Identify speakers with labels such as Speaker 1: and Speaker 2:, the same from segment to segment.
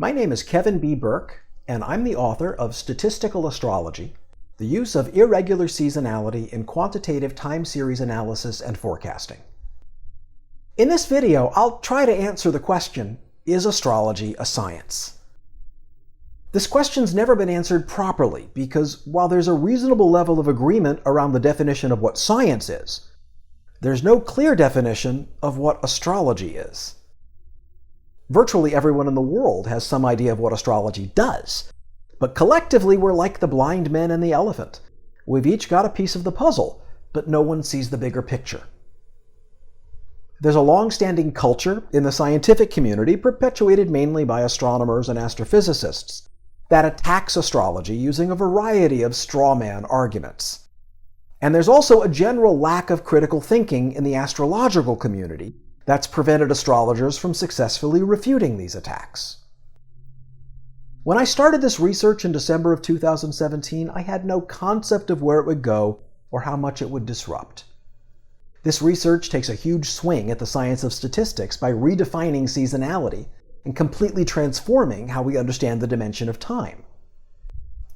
Speaker 1: My name is Kevin B. Burke, and I'm the author of Statistical Astrology, the use of irregular seasonality in quantitative time series analysis and forecasting. In this video, I'll try to answer the question, is astrology a science? This question's never been answered properly because while there's a reasonable level of agreement around the definition of what science is, there's no clear definition of what astrology is. Virtually everyone in the world has some idea of what astrology does, but collectively we're like the blind men and the elephant. We've each got a piece of the puzzle, but no one sees the bigger picture. There's a long-standing culture in the scientific community, perpetuated mainly by astronomers and astrophysicists, that attacks astrology using a variety of straw man arguments. And there's also a general lack of critical thinking in the astrological community that's prevented astrologers from successfully refuting these attacks. When I started this research in December of 2017, I had no concept of where it would go or how much it would disrupt. This research takes a huge swing at the science of statistics by redefining seasonality and completely transforming how we understand the dimension of time.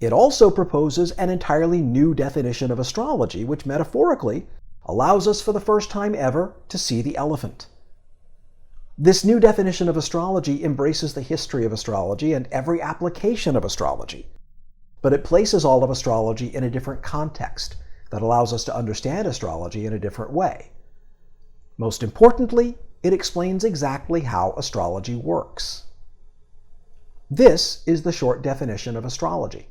Speaker 1: It also proposes an entirely new definition of astrology, which metaphorically allows us for the first time ever to see the elephant. This new definition of astrology embraces the history of astrology and every application of astrology, but it places all of astrology in a different context that allows us to understand astrology in a different way. Most importantly, it explains exactly how astrology works. This is the short definition of astrology.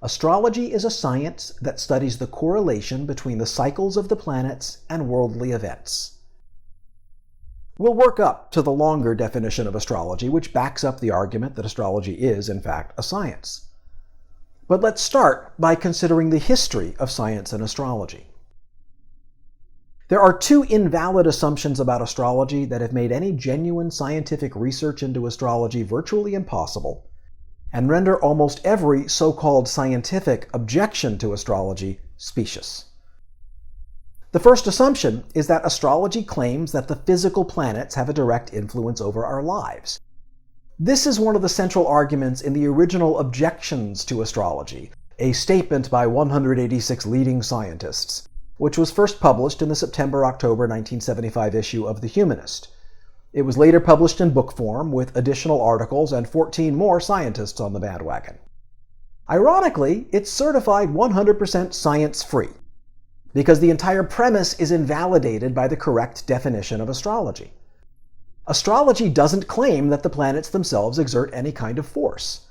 Speaker 1: Astrology is a science that studies the correlation between the cycles of the planets and worldly events. We'll work up to the longer definition of astrology, which backs up the argument that astrology is, in fact, a science. But let's start by considering the history of science and astrology. There are two invalid assumptions about astrology that have made any genuine scientific research into astrology virtually impossible, and render almost every so-called scientific objection to astrology specious. The first assumption is that astrology claims that the physical planets have a direct influence over our lives. This is one of the central arguments in the original Objections to Astrology, a statement by 186 leading scientists, which was first published in the September-October 1975 issue of The Humanist. It was later published in book form with additional articles and 14 more scientists on the bandwagon. Ironically, it's certified 100% science-free, because the entire premise is invalidated by the correct definition of astrology. Astrology doesn't claim that the planets themselves exert any kind of force.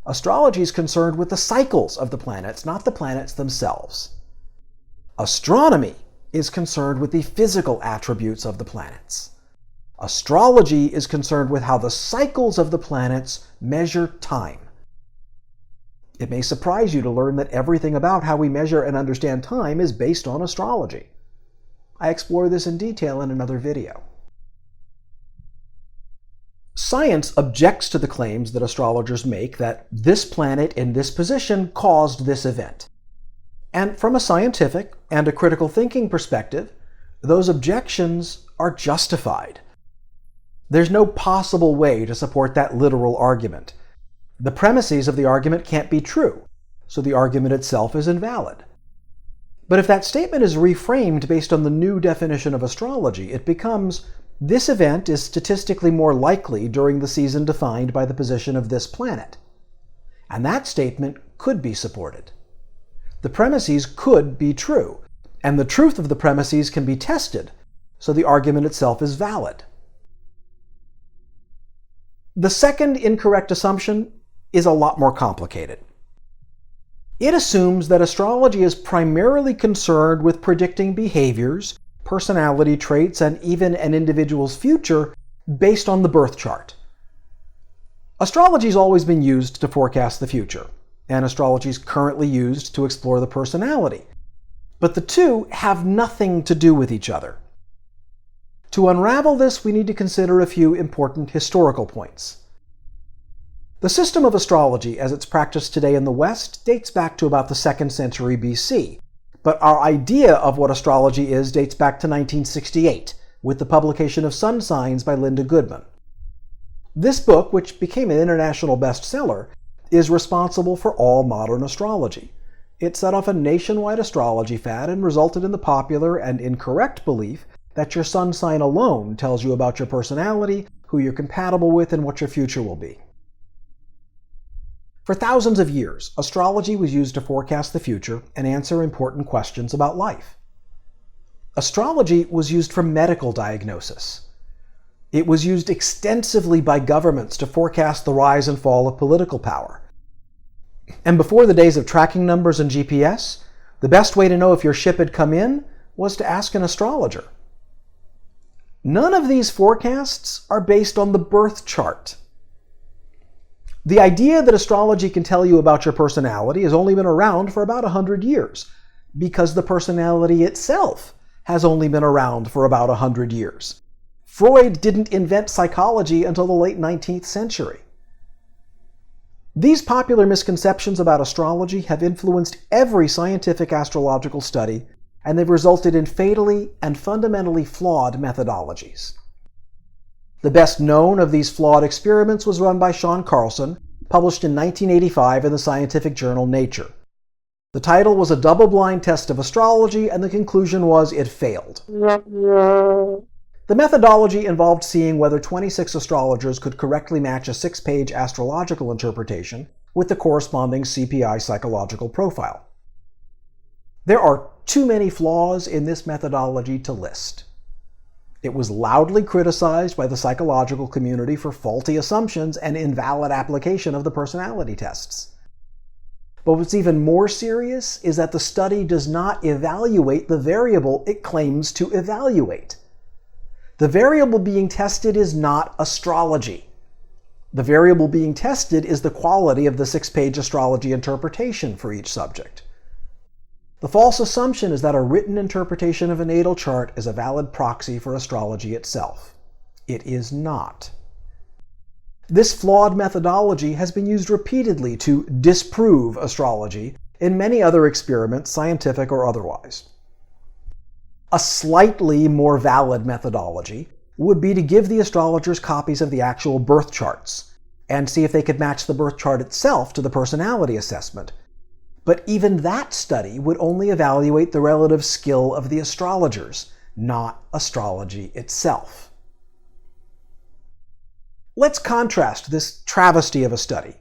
Speaker 1: Astrology is concerned with the cycles of the planets, not the planets themselves. Astronomy is concerned with the physical attributes of the planets. Astrology is concerned with how the cycles of the planets measure time. It may surprise you to learn that everything about how we measure and understand time is based on astrology. I explore this in detail in another video. Science objects to the claims that astrologers make that this planet in this position caused this event. And from a scientific and a critical thinking perspective, those objections are justified. There's no possible way to support that literal argument. The premises of the argument can't be true, so the argument itself is invalid. But if that statement is reframed based on the new definition of astrology, it becomes, this event is statistically more likely during the season defined by the position of this planet. And that statement could be supported. The premises could be true, and the truth of the premises can be tested, so the argument itself is valid. The second incorrect assumption is a lot more complicated. It assumes that astrology is primarily concerned with predicting behaviors, personality traits, and even an individual's future based on the birth chart. Astrology has always been used to forecast the future, and astrology is currently used to explore the personality. But the two have nothing to do with each other. To unravel this, we need to consider a few important historical points. The system of astrology, as it's practiced today in the West, dates back to about the 2nd century BC, but our idea of what astrology is dates back to 1968, with the publication of Sun Signs by Linda Goodman. This book, which became an international bestseller, is responsible for all modern astrology. It set off a nationwide astrology fad and resulted in the popular and incorrect belief that your sun sign alone tells you about your personality, who you're compatible with, and what your future will be. For thousands of years, astrology was used to forecast the future and answer important questions about life. Astrology was used for medical diagnosis. It was used extensively by governments to forecast the rise and fall of political power. And before the days of tracking numbers and GPS, the best way to know if your ship had come in was to ask an astrologer. None of these forecasts are based on the birth chart. The idea that astrology can tell you about your personality has only been around for about 100 years, because the personality itself has only been around for about 100 years. Freud didn't invent psychology until the late 19th century. These popular misconceptions about astrology have influenced every scientific astrological study, and they've resulted in fatally and fundamentally flawed methodologies. The best known of these flawed experiments was run by Sean Carlson, published in 1985 in the scientific journal Nature. The title was a double-blind test of astrology, and the conclusion was it failed. The methodology involved seeing whether 26 astrologers could correctly match a 6-page astrological interpretation with the corresponding CPI psychological profile. There are too many flaws in this methodology to list. It was loudly criticized by the psychological community for faulty assumptions and invalid application of the personality tests. But what's even more serious is that the study does not evaluate the variable it claims to evaluate. The variable being tested is not astrology. The variable being tested is the quality of the 6-page astrology interpretation for each subject. The false assumption is that a written interpretation of a natal chart is a valid proxy for astrology itself. It is not. This flawed methodology has been used repeatedly to disprove astrology in many other experiments, scientific or otherwise. A slightly more valid methodology would be to give the astrologers copies of the actual birth charts and see if they could match the birth chart itself to the personality assessment. But even that study would only evaluate the relative skill of the astrologers, not astrology itself. Let's contrast this travesty of a study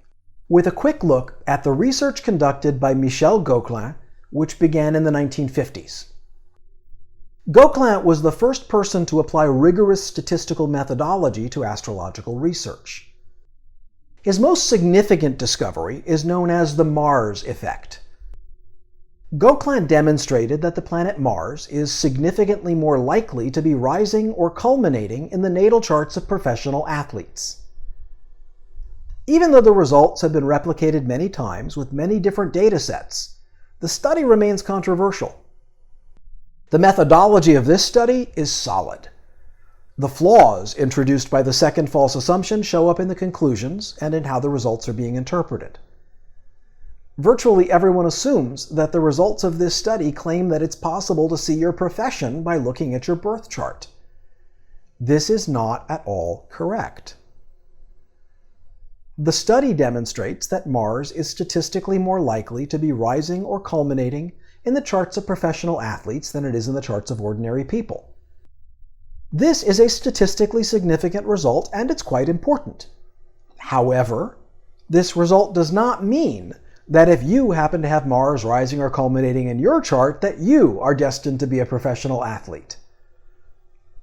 Speaker 1: with a quick look at the research conducted by Michel Gauquelin, which began in the 1950s. Gauquelin was the first person to apply rigorous statistical methodology to astrological research. His most significant discovery is known as the Mars effect. Gauquelin demonstrated that the planet Mars is significantly more likely to be rising or culminating in the natal charts of professional athletes. Even though the results have been replicated many times with many different data sets, the study remains controversial. The methodology of this study is solid. The flaws introduced by the second false assumption show up in the conclusions and in how the results are being interpreted. Virtually everyone assumes that the results of this study claim that it's possible to see your profession by looking at your birth chart. This is not at all correct. The study demonstrates that Mars is statistically more likely to be rising or culminating in the charts of professional athletes than it is in the charts of ordinary people. This is a statistically significant result, and it's quite important. However, this result does not mean that if you happen to have Mars rising or culminating in your chart, that you are destined to be a professional athlete.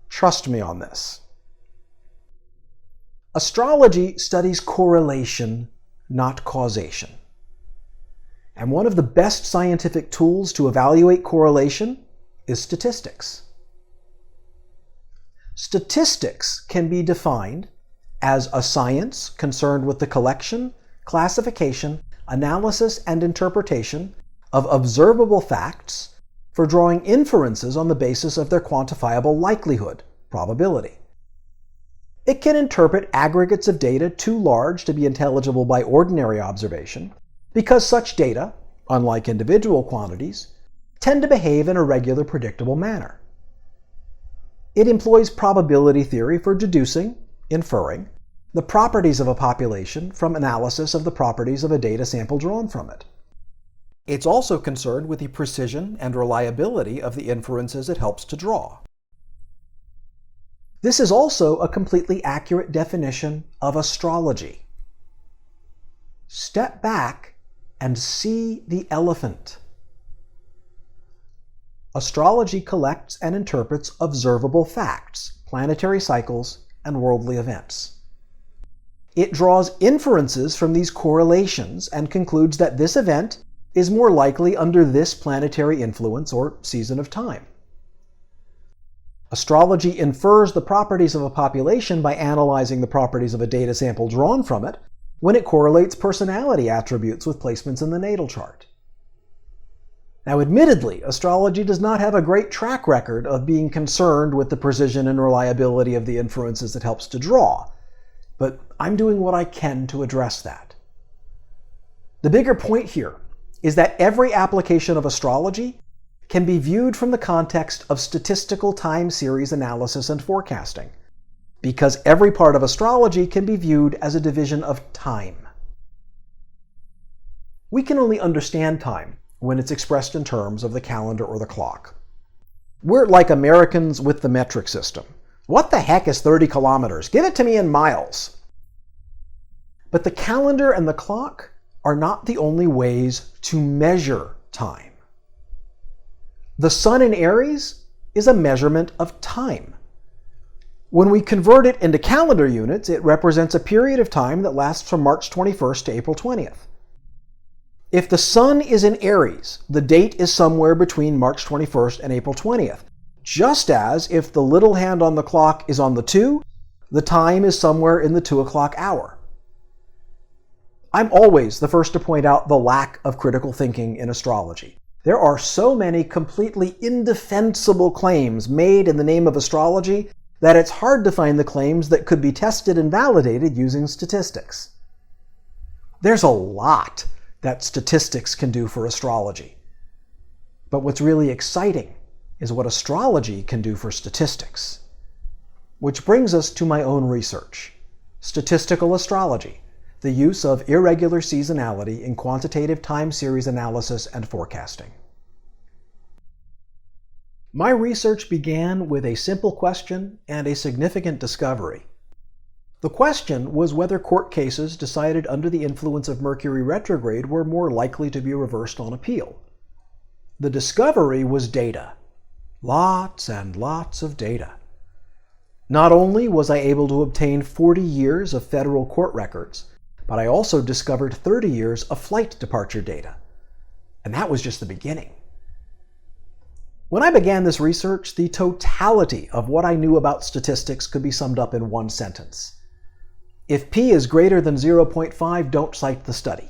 Speaker 1: Trust me on this. Astrology studies correlation, not causation. And one of the best scientific tools to evaluate correlation is statistics. Statistics can be defined as a science concerned with the collection, classification, analysis, and interpretation of observable facts for drawing inferences on the basis of their quantifiable likelihood, probability. It can interpret aggregates of data too large to be intelligible by ordinary observation, because such data, unlike individual quantities, tend to behave in a regular, predictable manner. It employs probability theory for deducing, inferring, the properties of a population from analysis of the properties of a data sample drawn from it. It's also concerned with the precision and reliability of the inferences it helps to draw. This is also a completely accurate definition of astrology. Step back and see the elephant. Astrology collects and interprets observable facts, planetary cycles, and worldly events. It draws inferences from these correlations and concludes that this event is more likely under this planetary influence or season of time. Astrology infers the properties of a population by analyzing the properties of a data sample drawn from it when it correlates personality attributes with placements in the natal chart. Now, admittedly, astrology does not have a great track record of being concerned with the precision and reliability of the inferences it helps to draw, but I'm doing what I can to address that. The bigger point here is that every application of astrology can be viewed from the context of statistical time series analysis and forecasting, because every part of astrology can be viewed as a division of time. We can only understand time when it's expressed in terms of the calendar or the clock. We're like Americans with the metric system. What the heck is 30 kilometers? Give it to me in miles. But the calendar and the clock are not the only ways to measure time. The sun in Aries is a measurement of time. When we convert it into calendar units, it represents a period of time that lasts from March 21st to April 20th. If the sun is in Aries, the date is somewhere between March 21st and April 20th. Just as if the little hand on the clock is on the 2, the time is somewhere in the 2 o'clock hour. I'm always the first to point out the lack of critical thinking in astrology. There are so many completely indefensible claims made in the name of astrology that it's hard to find the claims that could be tested and validated using statistics. There's a lot that statistics can do for astrology. But what's really exciting is what astrology can do for statistics. Which brings us to my own research. Statistical astrology, the use of irregular seasonality in quantitative time series analysis and forecasting. My research began with a simple question and a significant discovery. The question was whether court cases decided under the influence of Mercury retrograde were more likely to be reversed on appeal. The discovery was data. Lots and lots of data. Not only was I able to obtain 40 years of federal court records, but I also discovered 30 years of flight departure data. And that was just the beginning. When I began this research, the totality of what I knew about statistics could be summed up in one sentence. If p is greater than 0.5, don't cite the study.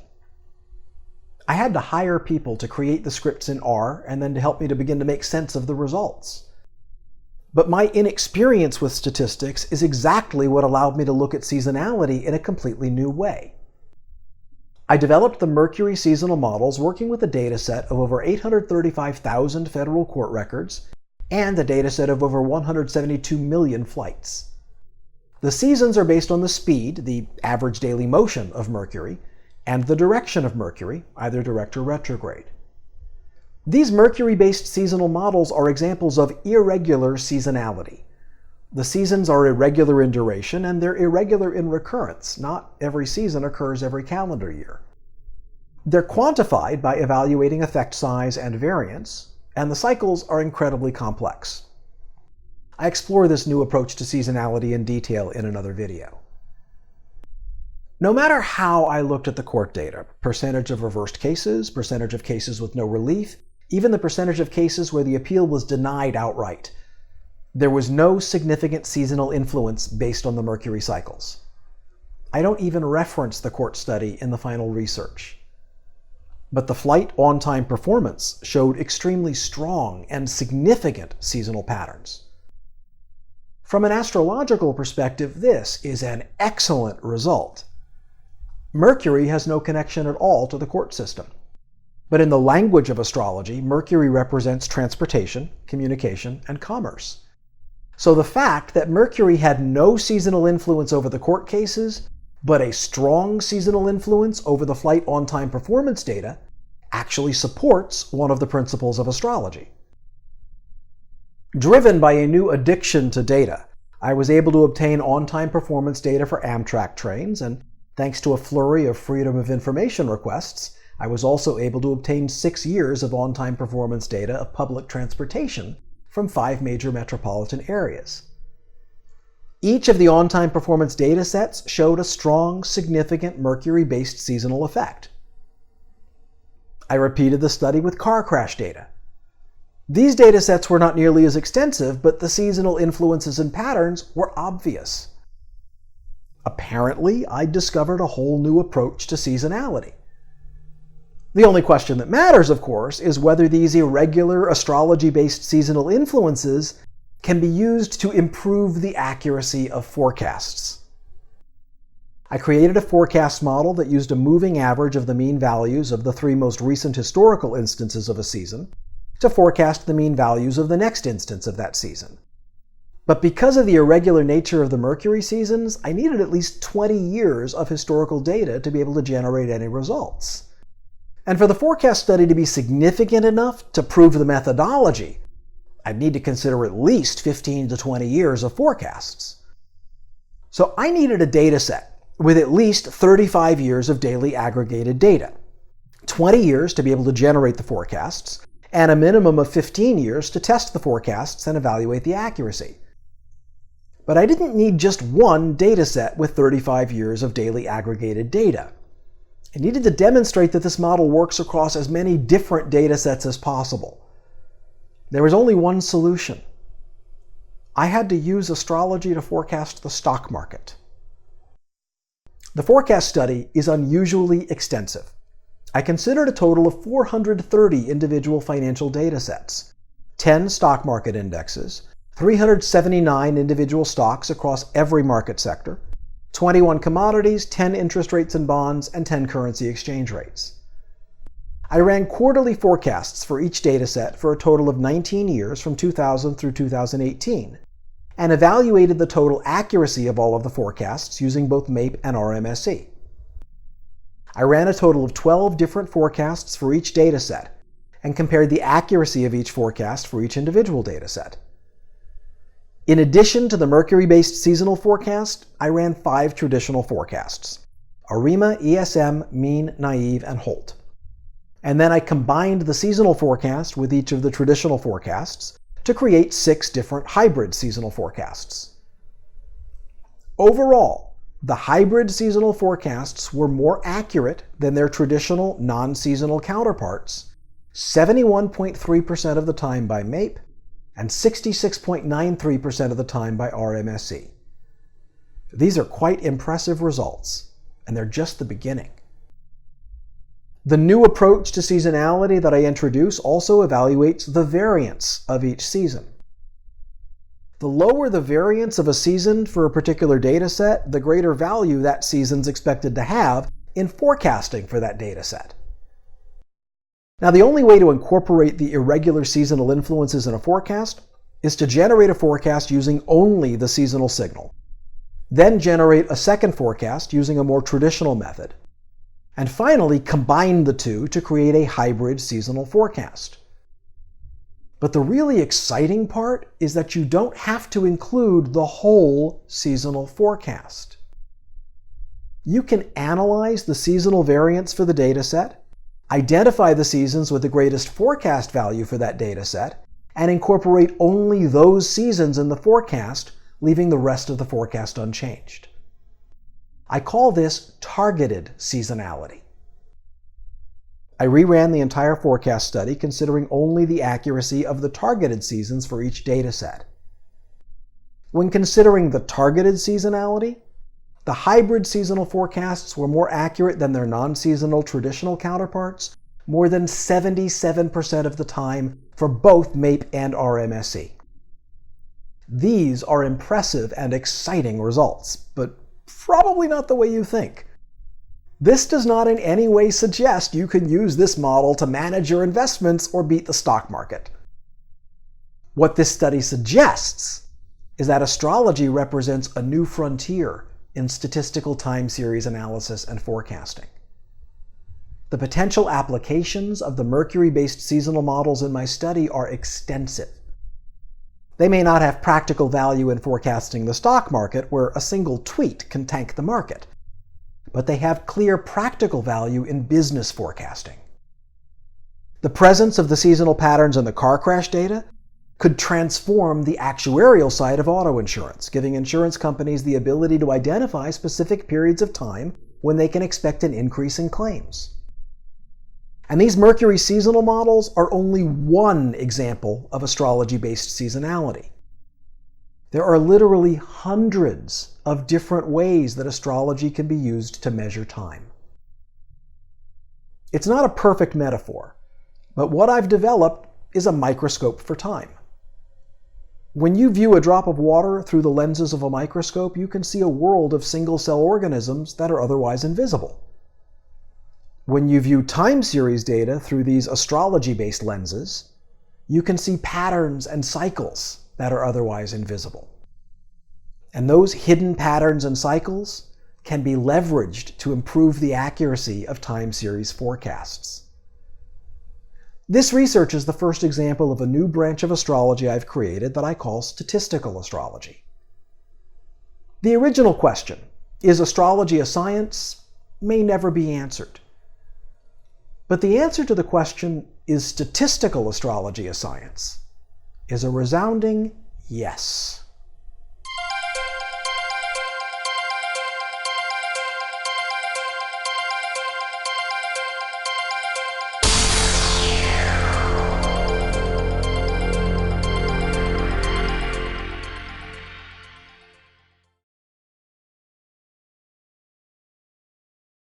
Speaker 1: I had to hire people to create the scripts in R and then to help me to begin to make sense of the results. But my inexperience with statistics is exactly what allowed me to look at seasonality in a completely new way. I developed the Mercury seasonal models working with a dataset of over 835,000 federal court records and a dataset of over 172 million flights. The seasons are based on the speed, the average daily motion of Mercury, and the direction of Mercury, either direct or retrograde. These Mercury-based seasonal models are examples of irregular seasonality. The seasons are irregular in duration and they're irregular in recurrence. Not every season occurs every calendar year. They're quantified by evaluating effect size and variance, and the cycles are incredibly complex. I explore this new approach to seasonality in detail in another video. No matter how I looked at the court data, percentage of reversed cases, percentage of cases with no relief, even the percentage of cases where the appeal was denied outright, there was no significant seasonal influence based on the Mercury cycles. I don't even reference the court study in the final research. But the flight on-time performance showed extremely strong and significant seasonal patterns. From an astrological perspective, this is an excellent result. Mercury has no connection at all to the court system. But in the language of astrology, Mercury represents transportation, communication, and commerce. So the fact that Mercury had no seasonal influence over the court cases, but a strong seasonal influence over the flight on-time performance data, actually supports one of the principles of astrology. Driven by a new addiction to data, I was able to obtain on-time performance data for Amtrak trains, and thanks to a flurry of Freedom of Information requests, I was also able to obtain 6 years of on-time performance data of public transportation from 5 major metropolitan areas. Each of the on-time performance data sets showed a strong, significant Mercury-based seasonal effect. I repeated the study with car crash data. These data sets were not nearly as extensive, but the seasonal influences and patterns were obvious. Apparently, I discovered a whole new approach to seasonality. The only question that matters, of course, is whether these irregular astrology-based seasonal influences can be used to improve the accuracy of forecasts. I created a forecast model that used a moving average of the mean values of the 3 most recent historical instances of a season to forecast the mean values of the next instance of that season. But because of the irregular nature of the Mercury seasons, I needed at least 20 years of historical data to be able to generate any results. And for the forecast study to be significant enough to prove the methodology, I'd need to consider at least 15 to 20 years of forecasts. So I needed a data set with at least 35 years of daily aggregated data, 20 years to be able to generate the forecasts, and a minimum of 15 years to test the forecasts and evaluate the accuracy. But I didn't need just one data set with 35 years of daily aggregated data. I needed to demonstrate that this model works across as many different data sets as possible. There was only one solution. I had to use astrology to forecast the stock market. The forecast study is unusually extensive. I considered a total of 430 individual financial data sets, 10 stock market indexes, 379 individual stocks across every market sector, 21 commodities, 10 interest rates and bonds, and 10 currency exchange rates. I ran quarterly forecasts for each data set for a total of 19 years from 2000 through 2018, and evaluated the total accuracy of all of the forecasts using both MAPE and RMSE. I ran a total of 12 different forecasts for each data set, and compared the accuracy of each forecast for each individual data set. In addition to the Mercury-based seasonal forecast, I ran 5 traditional forecasts: ARIMA, ESM, Mean, Naive, and Holt. And then I combined the seasonal forecast with each of the traditional forecasts to create 6 different hybrid seasonal forecasts. Overall, the hybrid seasonal forecasts were more accurate than their traditional non-seasonal counterparts, 71.3% of the time by MAPE and 66.93% of the time by RMSE. These are quite impressive results, and they're just the beginning. The new approach to seasonality that I introduce also evaluates the variance of each season. The lower the variance of a season for a particular data set, the greater value that season's expected to have in forecasting for that data set. Now, the only way to incorporate the irregular seasonal influences in a forecast is to generate a forecast using only the seasonal signal, then generate a second forecast using a more traditional method, and finally combine the two to create a hybrid seasonal forecast. But the really exciting part is that you don't have to include the whole seasonal forecast. You can analyze the seasonal variance for the data set, identify the seasons with the greatest forecast value for that data set, and incorporate only those seasons in the forecast, leaving the rest of the forecast unchanged. I call this targeted seasonality. I reran the entire forecast study considering only the accuracy of the targeted seasons for each data set. When considering the targeted seasonality, the hybrid seasonal forecasts were more accurate than their non-seasonal traditional counterparts, more than 77% of the time for both MAPE and RMSE. These are impressive and exciting results, but probably not the way you think. This does not in any way suggest you can use this model to manage your investments or beat the stock market. What this study suggests is that astrology represents a new frontier in statistical time series analysis and forecasting. The potential applications of the Mercury-based seasonal models in my study are extensive. They may not have practical value in forecasting the stock market, where a single tweet can tank the market, but they have clear practical value in business forecasting. The presence of the seasonal patterns in the car crash data could transform the actuarial side of auto insurance, giving insurance companies the ability to identify specific periods of time when they can expect an increase in claims. And these Mercury seasonal models are only one example of astrology-based seasonality. There are literally hundreds of different ways that astrology can be used to measure time. It's not a perfect metaphor, but what I've developed is a microscope for time. When you view a drop of water through the lenses of a microscope, you can see a world of single-cell organisms that are otherwise invisible. When you view time series data through these astrology-based lenses, you can see patterns and cycles that are otherwise invisible. And those hidden patterns and cycles can be leveraged to improve the accuracy of time series forecasts. This research is the first example of a new branch of astrology I've created that I call statistical astrology. The original question, is astrology a science, may never be answered. But the answer to the question, is statistical astrology a science, is a resounding yes.